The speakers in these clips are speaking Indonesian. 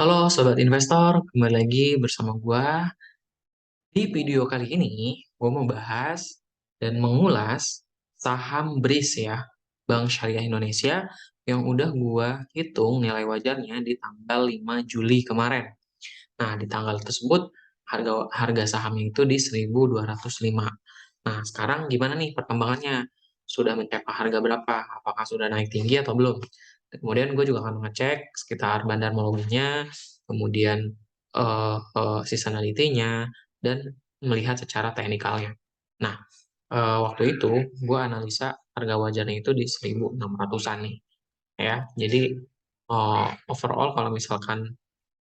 Halo Sobat Investor, kembali lagi bersama gua. Di video kali ini, gua mau bahas dan mengulas saham BRIS ya, Bank Syariah Indonesia, yang udah gua hitung nilai wajarnya di tanggal 5 Juli kemarin. Nah, di tanggal tersebut, harga harga sahamnya itu di 1.205. Nah, sekarang gimana nih perkembangannya? Sudah mencapai harga berapa? Apakah sudah naik tinggi atau belum? Kemudian gue juga akan mengecek sekitar bandar volume-nya, kemudian seasonality-nya, dan melihat secara teknikalnya. Nah, waktu itu gue analisa harga wajarnya itu di 1.600-an nih, ya. Jadi overall kalau misalkan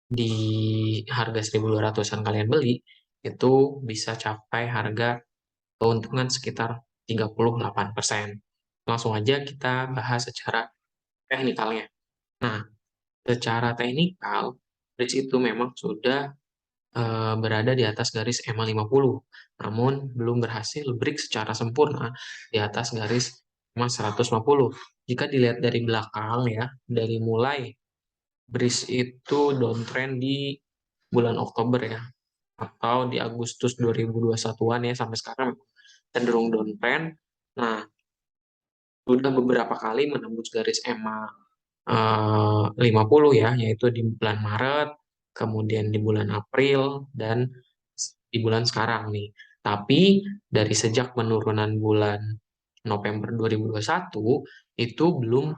di harga 1.200-an kalian beli, itu bisa capai harga keuntungan sekitar 38%. Langsung aja kita bahas secara teknikalnya. Nah, secara teknikal, bridge itu memang sudah berada di atas garis EMA 50, namun belum berhasil break secara sempurna di atas garis EMA 150. Jika dilihat dari belakang ya, dari mulai bridge itu downtrend di bulan Oktober ya, atau di Agustus 2021-an ya, sampai sekarang cenderung downtrend. Nah, sudah beberapa kali menembus garis EMA 50 ya, yaitu di bulan Maret, kemudian di bulan April, dan di bulan sekarang nih. Tapi dari sejak penurunan bulan November 2021 itu belum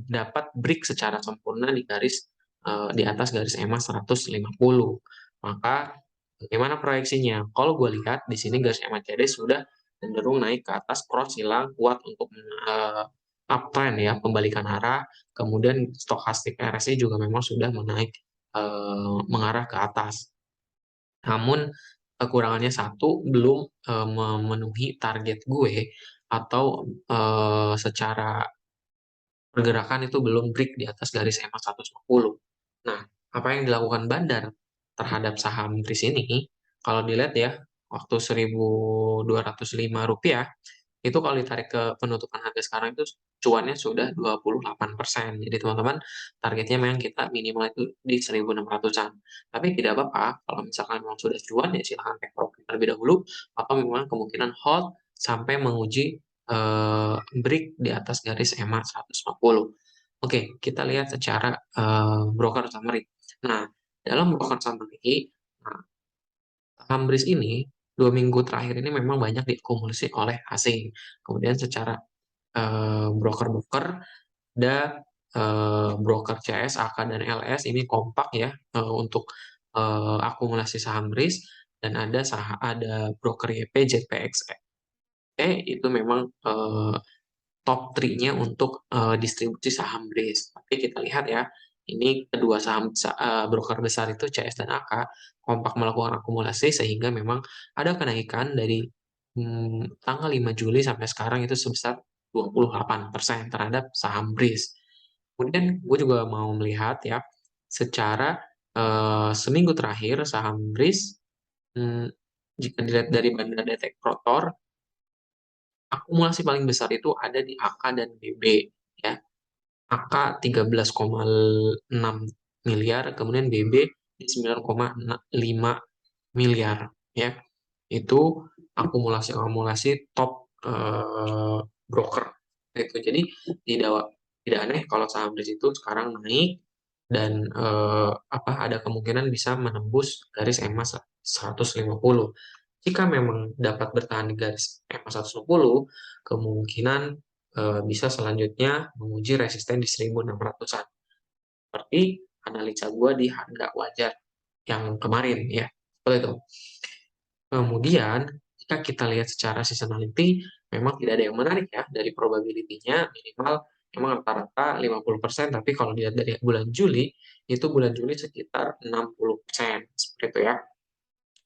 dapat break secara sempurna di garis di atas garis EMA 150. Maka bagaimana proyeksinya? Kalau gue lihat di sini garis EMA CD sudah cenderung naik ke atas, cross hilang kuat untuk uptrend ya, pembalikan arah. Kemudian stokastik RSI juga memang sudah menaik mengarah ke atas. Namun kekurangannya satu, belum memenuhi target gue, atau secara pergerakan itu belum break di atas garis EMA 150. Nah, apa yang dilakukan Bandar terhadap saham BRIS ini, kalau dilihat ya, waktu Rp1.205, itu kalau ditarik ke penutupan harga sekarang itu cuannya sudah 28%. Jadi teman-teman, targetnya memang kita minimal itu di 1.600-an. Tapi tidak apa-apa, kalau misalkan memang sudah cuan, ya silahkan take profit terlebih dahulu, atau memang kemungkinan hold sampai menguji break di atas garis EMA 150. Oke, kita lihat secara broker summary. Nah, dalam broker summary, nah, saham BRIS ini 2 minggu terakhir ini memang banyak diakumulasi oleh asing. Kemudian secara broker-broker, ada broker CS, AK, dan LS ini kompak ya untuk akumulasi saham BRIS, dan ada broker YP, JPXE itu memang top 3-nya untuk distribusi saham BRIS. Tapi kita lihat ya, ini kedua saham broker besar itu CS dan AK kompak melakukan akumulasi, sehingga memang ada kenaikan dari tanggal 5 Juli sampai sekarang itu sebesar 28% terhadap saham BRIS. Kemudian gue juga mau melihat ya, secara seminggu terakhir saham BRIS, hmm, jika dilihat dari Bandar Detek Rotor, akumulasi paling besar itu ada di AK dan BB ya. AK 13,6 miliar, kemudian BB di 9,5 miliar ya. Itu akumulasi-akumulasi top broker itu. Jadi tidak tidak aneh kalau saham di situ sekarang naik, dan ada kemungkinan bisa menembus garis EMA 150. Jika memang dapat bertahan di garis EMA 150, kemungkinan bisa selanjutnya menguji resisten di 1.600-an. Seperti analisa gue di harga wajar yang kemarin ya. Seperti itu. Kemudian, jika kita lihat secara seasonality, memang tidak ada yang menarik ya dari probability-nya, minimal memang rata-rata 50%, tapi kalau dilihat dari bulan Juli, itu bulan Juli sekitar 60%, seperti itu ya.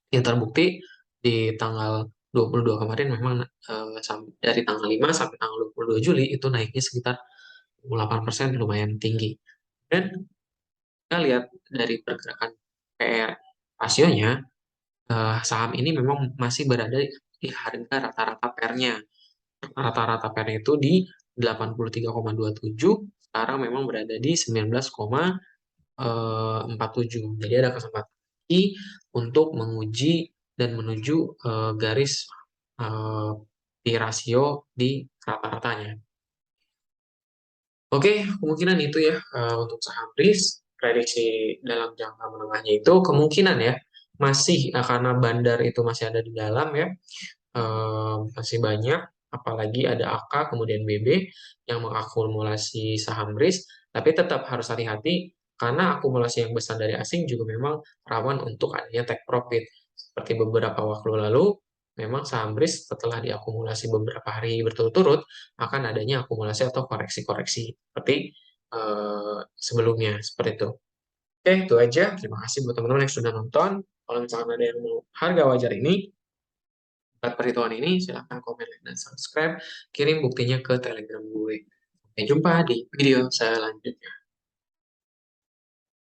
Yang terbukti di tanggal 22 kemarin memang dari tanggal 5 sampai tanggal 22 Juli itu naiknya sekitar 8%, lumayan tinggi. Dan kita lihat dari pergerakan PR rasionya, saham ini memang masih berada di harga rata-rata pair-nya. Rata-rata pair-nya itu di 83,27, sekarang memang berada di 19,4 47. Jadi ada kesempatan lagi untuk menguji dan menuju garis P rasio di rata-ratanya. Oke, kemungkinan itu ya untuk saham REITs. Prediksi dalam jangka menengahnya itu kemungkinan ya masih karena bandar itu masih ada di dalam ya, masih banyak, apalagi ada AK kemudian BB yang mengakumulasi saham REITs, tapi tetap harus hati-hati karena akumulasi yang besar dari asing juga memang rawan untuk adanya take profit. Seperti beberapa waktu lalu, memang saham REITs setelah diakumulasi beberapa hari berturut-turut akan adanya akumulasi atau koreksi-koreksi seperti sebelumnya, seperti itu. Oke, itu aja. Terima kasih buat teman-teman yang sudah nonton. Kalau misalkan ada yang mau harga wajar ini, buat perhitungan ini, silahkan komen, like, dan subscribe. Kirim buktinya ke Telegram gue. Sampai jumpa di video selanjutnya.